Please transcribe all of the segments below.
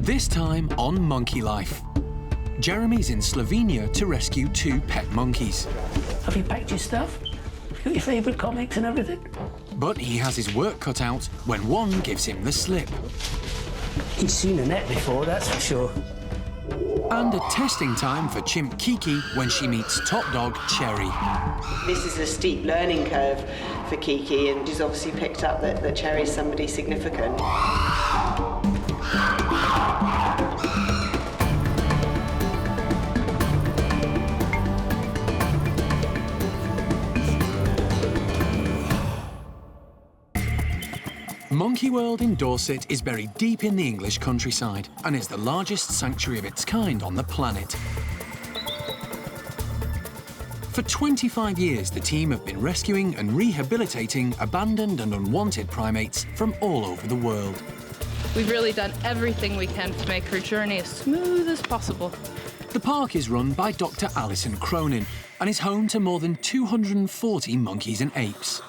This time on Monkey Life. Jeremy's in Slovenia to rescue 2 pet monkeys. Have you packed your stuff? Got your favourite comics and everything? But he has his work cut out when one gives him the slip. He's seen a net before, that's for sure. And a testing time for chimp Kiki when she meets top dog Cherri. This is a steep learning curve for Kiki, and she's obviously picked up that Cherri's somebody significant. Monkey World in Dorset is buried deep in the English countryside and is the largest sanctuary of its kind on the planet. For 25 years, the team have been rescuing and rehabilitating abandoned and unwanted primates from all over the world. We've really done everything we can to make her journey as smooth as possible. The park is run by Dr. Alison Cronin and is home to more than 240 monkeys and apes.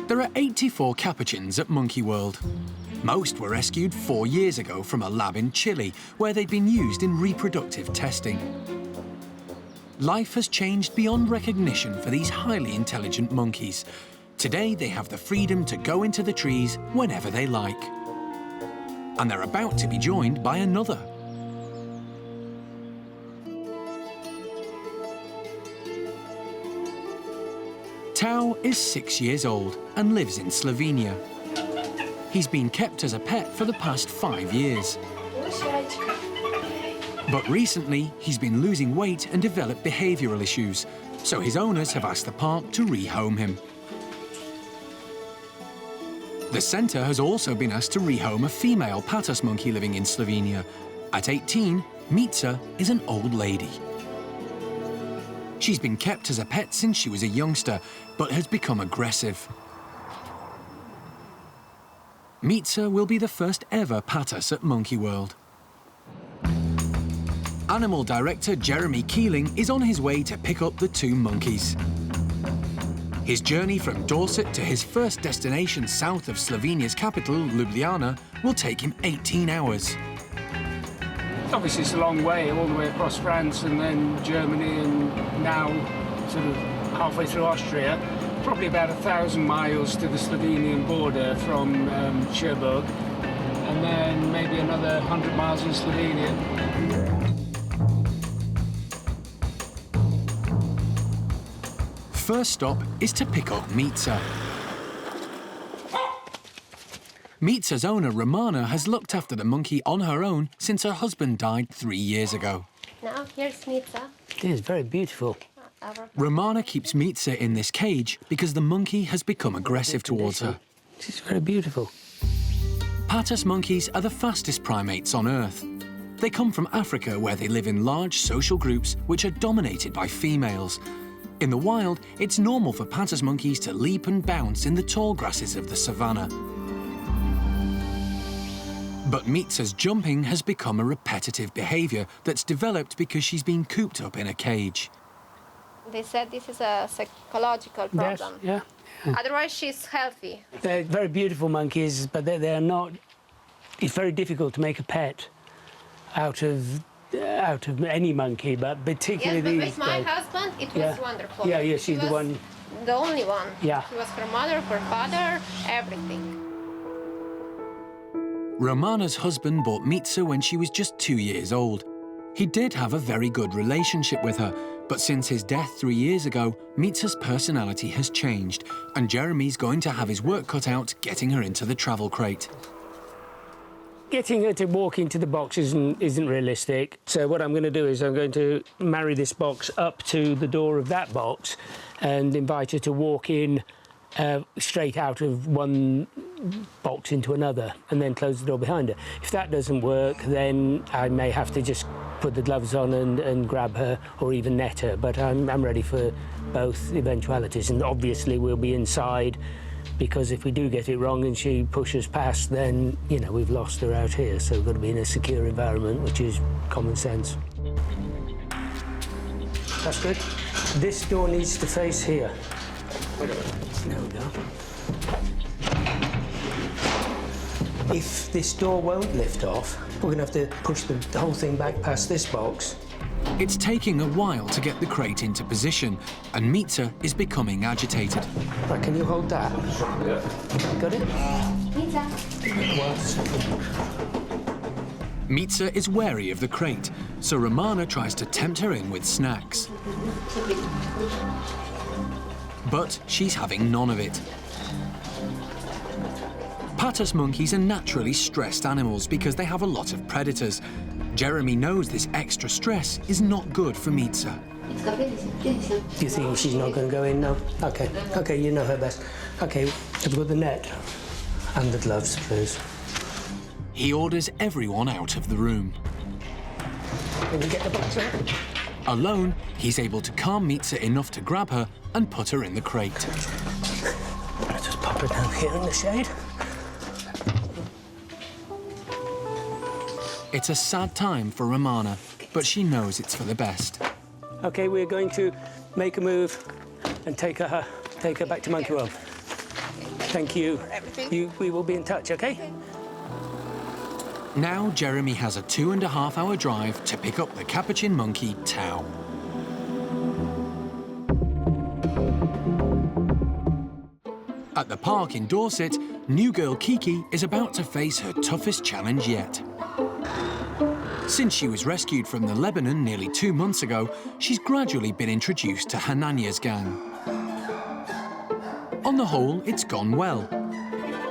There are 84 capuchins at Monkey World. Most were rescued 4 years ago from a lab in Chile, where they'd been used in reproductive testing. Life has changed beyond recognition for these highly intelligent monkeys. Today, they have the freedom to go into the trees whenever they like. And they're about to be joined by another. Tau is 6 years old and lives in Slovenia. He's been kept as a pet for the past 5 years. But recently, he's been losing weight and developed behavioural issues, so his owners have asked the park to rehome him. The centre has also been asked to rehome a female patas monkey living in Slovenia. At 18, Mica is an old lady. She's been kept as a pet since she was a youngster, but has become aggressive. Mica will be the first ever patas at Monkey World. Animal director Jeremy Keeling is on his way to pick up the 2 monkeys. His journey from Dorset to his first destination south of Slovenia's capital, Ljubljana, will take him 18 hours. Obviously, it's a long way, all the way across France and then Germany and now sort of halfway through Austria. Probably about 1,000 miles to the Slovenian border from Cherbourg, and then maybe another 100 miles in Slovenia. First stop is to pick up Mica. Mica's owner, Romana, has looked after the monkey on her own since her husband died 3 years ago. Now, here's Mica. It is very beautiful. Romana keeps Mica in this cage because the monkey has become aggressive towards her. She's very beautiful. Patas monkeys are the fastest primates on Earth. They come from Africa, where they live in large social groups which are dominated by females. In the wild, it's normal for patas monkeys to leap and bounce in the tall grasses of the savannah. But Mica's jumping has become a repetitive behaviour that's developed because she's been cooped up in a cage. They said this is a psychological problem. Yes, yeah. Otherwise, she's healthy. They're very beautiful monkeys, but they're not... It's very difficult to make a pet out of any monkey, but particularly yes, but these. with my husband, it was wonderful. Yeah, she's the one. The only one. Yeah. She was her mother, her father, everything. Romana's husband bought Mica when she was just 2 years old. He did have a very good relationship with her, but since his death 3 years ago, Mica's personality has changed, and Jeremy's going to have his work cut out getting her into the travel crate. Getting her to walk into the box isn't realistic. So what I'm going to do is I'm going to marry this box up to the door of that box and invite her to walk in straight out of one box into another and then close the door behind her. If that doesn't work, then I may have to just put the gloves on and grab her or even net her. But I'm ready for both eventualities, and obviously we'll be inside, because if we do get it wrong and she pushes past, then, you know, we've lost her out here. So we've got to be in a secure environment, which is common sense. That's good. This door needs to face here. There we go. If this door won't lift off, we're going to have to push the whole thing back past this box. It's taking a while to get the crate into position, and Mica is becoming agitated. Right, can you hold that? Yeah. Got it? Mica is wary of the crate, so Romana tries to tempt her in with snacks. But she's having none of it. Patas monkeys are naturally stressed animals because they have a lot of predators. Jeremy knows this extra stress is not good for Mica. Do you think she's not going to go in now? OK. OK, you know her best. OK, have you got the net? And the gloves, please. He orders everyone out of the room. Can you get the box out? Alone, he's able to calm Mica enough to grab her and put her in the crate. I'll just pop her down here in the shade. It's a sad time for Romana, but she knows it's for the best. OK, we're going to make a move and take her back to Monkey World. Thank you. We will be in touch, OK? Now Jeremy has a 2.5-hour drive to pick up the capuchin monkey, Tau. At the park in Dorset, new girl Kiki is about to face her toughest challenge yet. Since she was rescued from the Lebanon nearly 2 months ago, she's gradually been introduced to Hanania's gang. On the whole, it's gone well.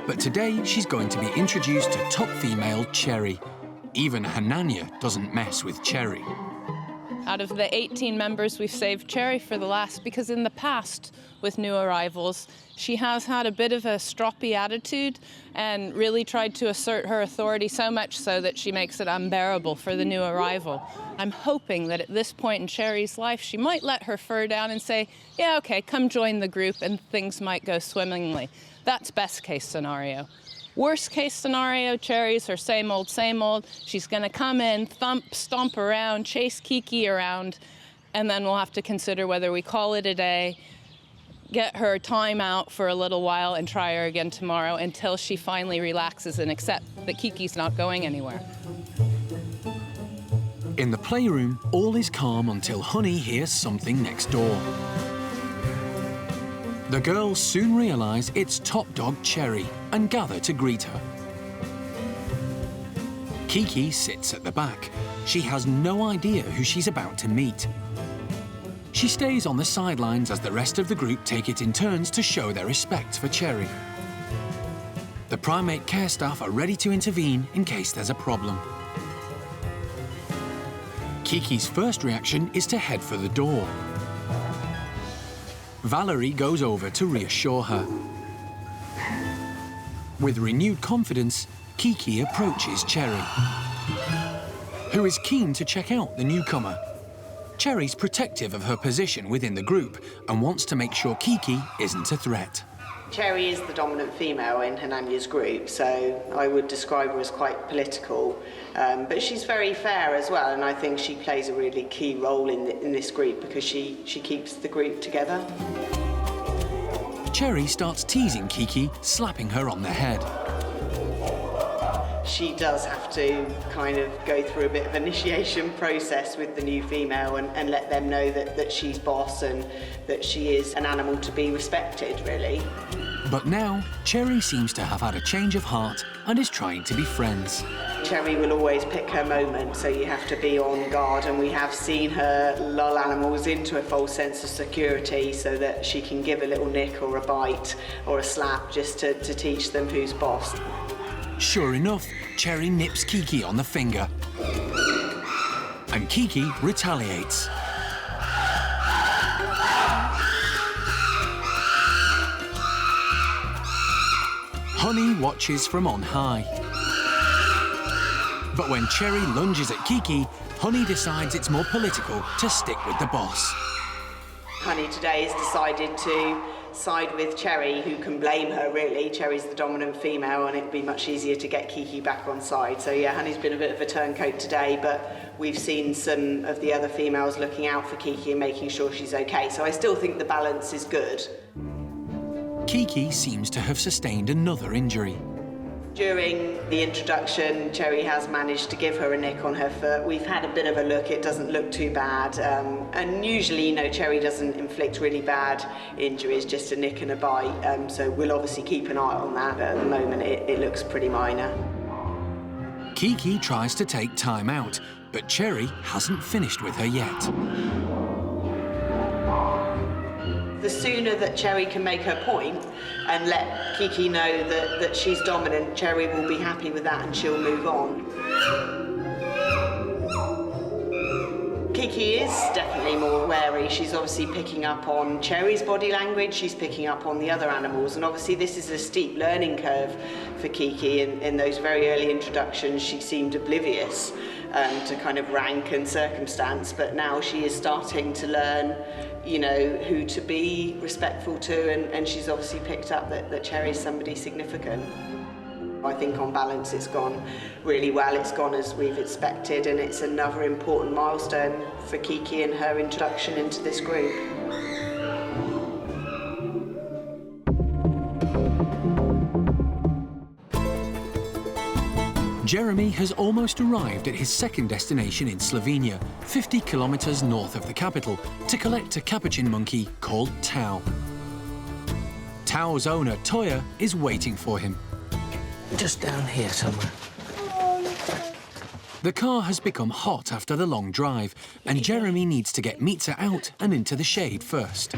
But today, she's going to be introduced to top female Cherri. Even Hanania doesn't mess with Cherri. Out of the 18 members, we've saved Cherri for the last because in the past, with new arrivals, she has had a bit of a stroppy attitude and really tried to assert her authority so much so that she makes it unbearable for the new arrival. I'm hoping that at this point in Cherri's life, she might let her fur down and say, yeah, okay, come join the group and things might go swimmingly. That's best case scenario. Worst case scenario, Cherri's her same old, same old. She's gonna come in, thump, stomp around, chase Kiki around, and then we'll have to consider whether we call it a day, get her time out for a little while and try her again tomorrow until she finally relaxes and accepts that Kiki's not going anywhere. In the playroom, all is calm until Honey hears something next door. The girls soon realise it's top dog Cherri and gather to greet her. Kiki sits at the back. She has no idea who she's about to meet. She stays on the sidelines as the rest of the group take it in turns to show their respect for Cherri. The primate care staff are ready to intervene in case there's a problem. Kiki's first reaction is to head for the door. Valerie goes over to reassure her. With renewed confidence, Kiki approaches Cherri, who is keen to check out the newcomer. Cherri's protective of her position within the group and wants to make sure Kiki isn't a threat. Cherri is the dominant female in Hanania's group, so I would describe her as quite political, but she's very fair as well, and I think she plays a really key role in this group because she keeps the group together. Cherri starts teasing Kiki, slapping her on the head. She does have to kind of go through a bit of initiation process with the new female and let them know that she's boss and that she is an animal to be respected, really. But now, Cherri seems to have had a change of heart and is trying to be friends. Cherri will always pick her moment, so you have to be on guard, and we have seen her lull animals into a false sense of security so that she can give a little nick or a bite or a slap just to teach them who's boss. Sure enough, Cherri nips Kiki on the finger. And Kiki retaliates. Honey watches from on high. But when Cherri lunges at Kiki, Honey decides it's more political to stick with the boss. Honey today has decided to side with Cherri, who can blame her, really. Cherri's the dominant female, and it'd be much easier to get Kiki back on side. So, yeah, Honey's been a bit of a turncoat today, but we've seen some of the other females looking out for Kiki and making sure she's okay. So I still think the balance is good. Kiki seems to have sustained another injury. During the introduction, Cherri has managed to give her a nick on her foot. We've had a bit of a look, it doesn't look too bad. And usually, you know, Cherri doesn't inflict really bad injuries, just a nick and a bite. So we'll obviously keep an eye on that, but at the moment it looks pretty minor. Kiki tries to take time out, but Cherri hasn't finished with her yet. The sooner that Cherri can make her point and let Kiki know that she's dominant, Cherri will be happy with that and she'll move on. Kiki is definitely more wary. She's obviously picking up on Cherri's body language, she's picking up on the other animals, and obviously this is a steep learning curve for Kiki. In those very early introductions, she seemed oblivious to kind of rank and circumstance, but now she is starting to learn, you know, who to be respectful to, and she's obviously picked up that Cherri's somebody significant. I think on balance it's gone really well, it's gone as we've expected, and it's another important milestone for Kiki and her introduction into this group. Jeremy has almost arrived at his second destination in Slovenia, 50 kilometres north of the capital, to collect a capuchin monkey called Tau. Tau's owner, Toya, is waiting for him. Just down here somewhere. The car has become hot after the long drive, and Jeremy needs to get Mica out and into the shade first.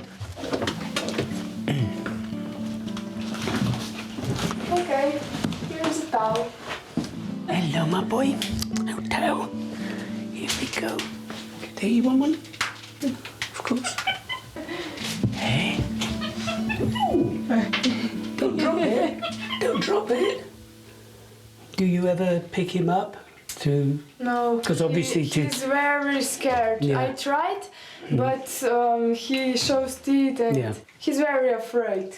Okay, here's a towel. Hello, my boy. Oh, Tau. Here we go. Do you want one? Of course. Hey. Don't drop it. Don't drop it. Do you ever pick him up to... No, 'cause obviously he's very scared. Yeah. I tried, but he shows teeth and he's very afraid.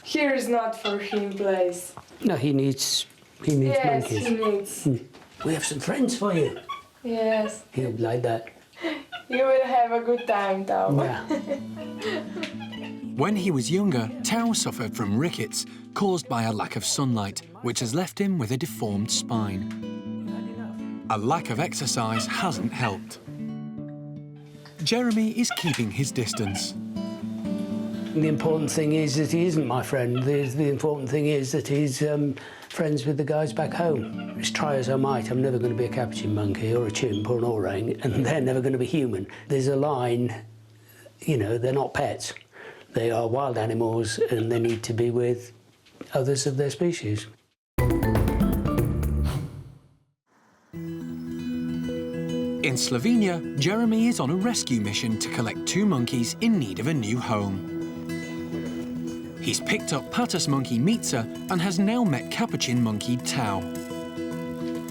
Here is not for him place. No, he needs Yes, monkeys. he needs. We have some friends for you. Yes, He'll like that. you will have a good time, Tau. Yeah. When he was younger, Tau suffered from rickets, caused by a lack of sunlight, which has left him with a deformed spine. A lack of exercise hasn't helped. Jeremy is keeping his distance. The important thing is that he isn't my friend. The important thing is that he's friends with the guys back home. As try as I might, I'm never going to be a capuchin monkey or a chimp or an orang, and they're never going to be human. There's a line, you know, they're not pets. They are wild animals and they need to be with others of their species. In Slovenia, Jeremy is on a rescue mission to collect 2 monkeys in need of a new home. He's picked up Patas monkey Mica and has now met capuchin monkey Tau.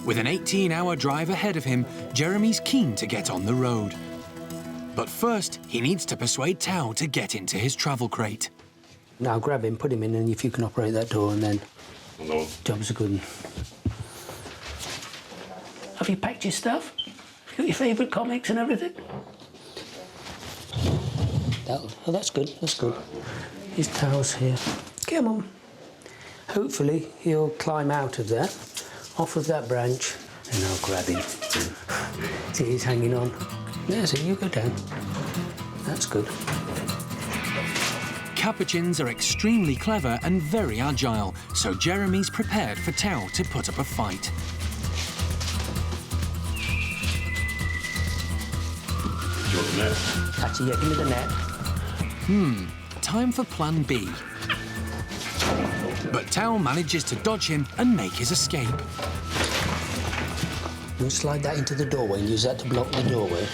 With an 18-hour drive ahead of him, Jeremy's keen to get on the road. But first, he needs to persuade Tau to get into his travel crate. Now grab him, put him in, and if you can operate that door, and then job's a good one. Have you packed your stuff? Got your favourite comics and everything? Oh, that's good, that's good. His Tau's here. Come on. Hopefully he'll climb out of there, off of that branch, and I'll grab him. See, he's hanging on. There's it, you go down. That's good. Capuchins are extremely clever and very agile, so Jeremy's prepared for Tau to put up a fight. That's it, yeah, give me the net. Time for plan B. But Tau manages to dodge him and make his escape. We'll slide that into the doorway and use that to block the doorway.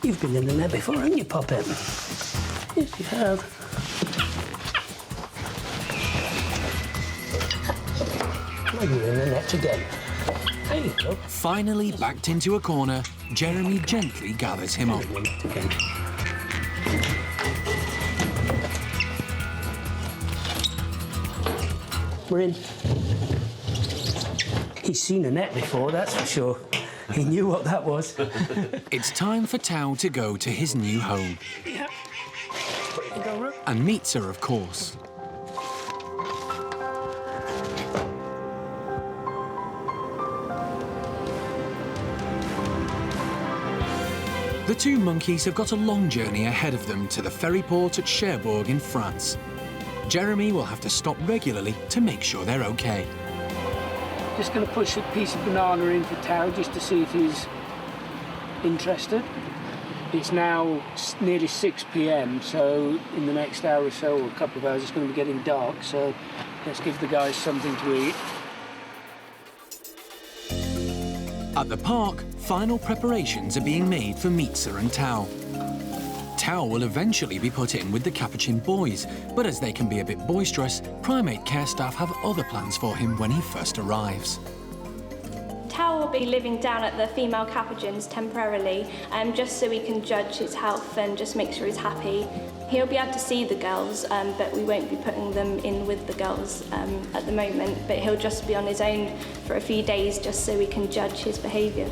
You've been in the net before, haven't you, Poppet? Yes, you have. Well, you're in the net again. There you go. Finally backed into a corner, Jeremy gently gathers him up. Again. We're in. He's seen a net before, that's for sure. He knew what that was. It's time for Tau to go to his new home. Yeah. And Mica, of course. The two monkeys have got a long journey ahead of them to the ferry port at Cherbourg in France. Jeremy will have to stop regularly to make sure they're okay. Just going to push a piece of banana in for Tau just to see if he's interested. It's now nearly 6 p.m, so in the next hour or so, or a couple of hours, it's going to be getting dark, so let's give the guys something to eat. At the park, final preparations are being made for Mica and Tau. Tau will eventually be put in with the Capuchin boys, but as they can be a bit boisterous, primate care staff have other plans for him when he first arrives. Tau will be living down at the female Capuchins temporarily, just so we can judge his health and just make sure he's happy. He'll be able to see the girls, but we won't be putting them in with the girls at the moment, but he'll just be on his own for a few days just so we can judge his behaviour.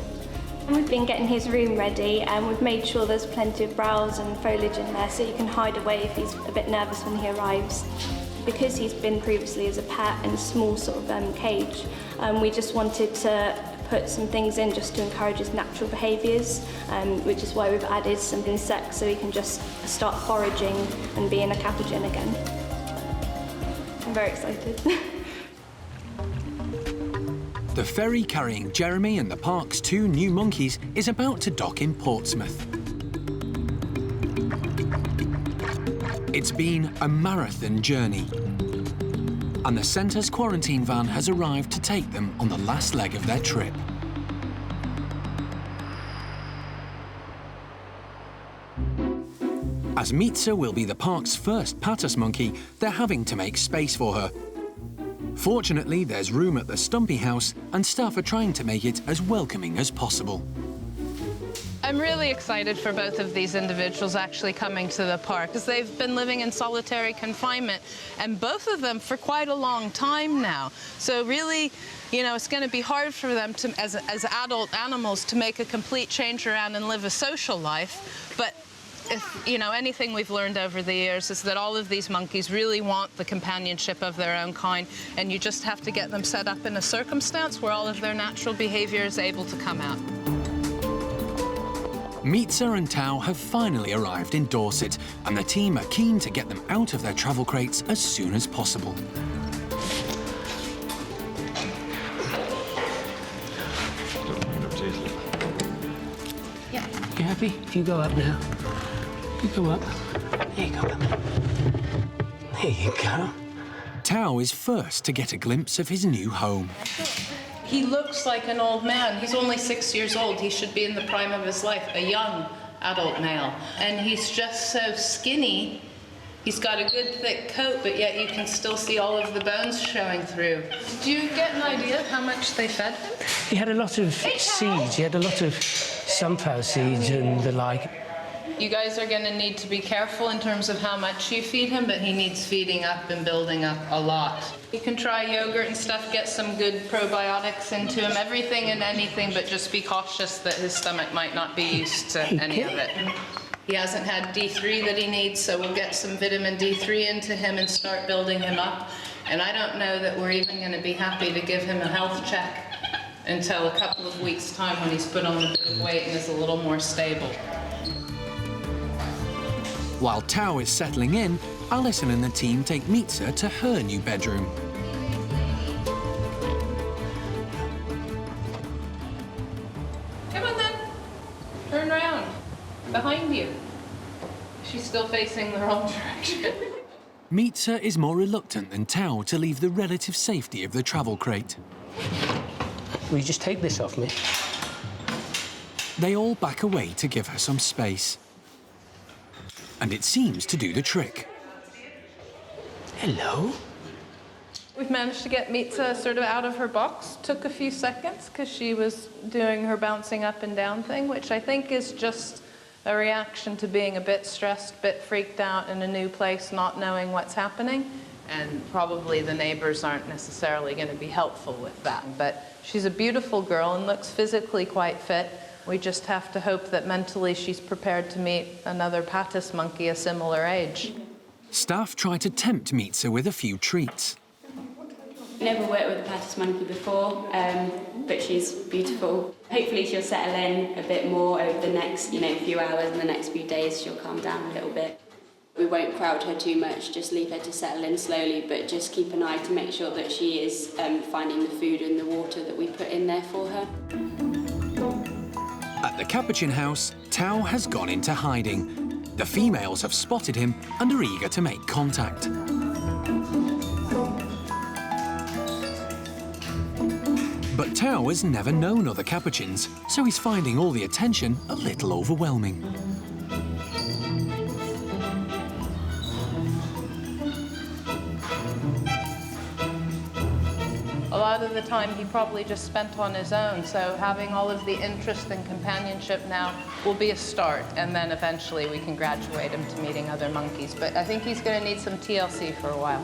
We've been getting his room ready and we've made sure there's plenty of browse and foliage in there so he can hide away if he's a bit nervous when he arrives. Because he's been previously as a pet in a small sort of cage, we just wanted to put some things in just to encourage his natural behaviours, which is why we've added some insects so he can just start foraging and being a Capuchin again. I'm very excited. The ferry carrying Jeremy and the park's two new monkeys is about to dock in Portsmouth. It's been a marathon journey, and the centre's quarantine van has arrived to take them on the last leg of their trip. As Mica will be the park's first patas monkey, they're having to make space for her. Fortunately, there's room at the Stumpy house, and staff are trying to make it as welcoming as possible. I'm really excited for both of these individuals actually coming to the park, because they've been living in solitary confinement, and both of them for quite a long time now. So really, you know, it's going to be hard for them to, as adult animals, to make a complete change around and live a social life. But if, you know, anything we've learned over the years is that all of these monkeys really want the companionship of their own kind, and you just have to get them set up in a circumstance where all of their natural behavior is able to come out. Mica and Tau have finally arrived in Dorset, and the team are keen to get them out of their travel crates as soon as possible. Yeah. You happy? If you go up now. You go up. There you go. There you go. Tau is first to get a glimpse of his new home. He looks like an old man. He's only 6 years old. He should be in the prime of his life, a young adult male. And he's just so skinny. He's got a good thick coat, but yet you can still see all of the bones showing through. Do you get an idea of how much they fed him? He had a lot of seeds. He had a lot of sunflower seeds and the like. You guys are going to need to be careful in terms of how much you feed him, but he needs feeding up and building up a lot. You can try yogurt and stuff, get some good probiotics into him, everything and anything, but just be cautious that his stomach might not be used to any of it. He hasn't had D3 that he needs, so we'll get some vitamin D3 into him and start building him up. And I don't know that we're even going to be happy to give him a health check until a couple of weeks' time when he's put on a bit of weight and is a little more stable. While Tau is settling in, Alison and the team take Mica to her new bedroom. Come on then. Turn around. Behind you. She's still facing the wrong direction. Mica is more reluctant than Tau to leave the relative safety of the travel crate. Will you just take this off me? They all back away to give her some space. And it seems to do the trick. Hello. We've managed to get Mica sort of out of her box. Took a few seconds because she was doing her bouncing up and down thing, which I think is just a reaction to being a bit stressed, a bit freaked out in a new place, not knowing what's happening. And probably the neighbors aren't necessarily going to be helpful with that. But she's a beautiful girl and looks physically quite fit. We just have to hope that mentally she's prepared to meet another patas monkey a similar age. Staff try to tempt Mica with a few treats. Never worked with a Platypus monkey before, but she's beautiful. Hopefully she'll settle in a bit more over the next, few hours and the next few days. She'll calm down a little bit. We won't crowd her too much, just leave her to settle in slowly, but just keep an eye to make sure that she is finding the food and the water that we put in there for her. At the Capuchin house, Tau has gone into hiding. The females have spotted him and are eager to make contact. But Tau has never known other Capuchins, so he's finding all the attention a little overwhelming. A lot of the time he probably just spent on his own, so having all of the interest and companionship now will be a start, and then eventually we can graduate him to meeting other monkeys. But I think he's going to need some TLC for a while.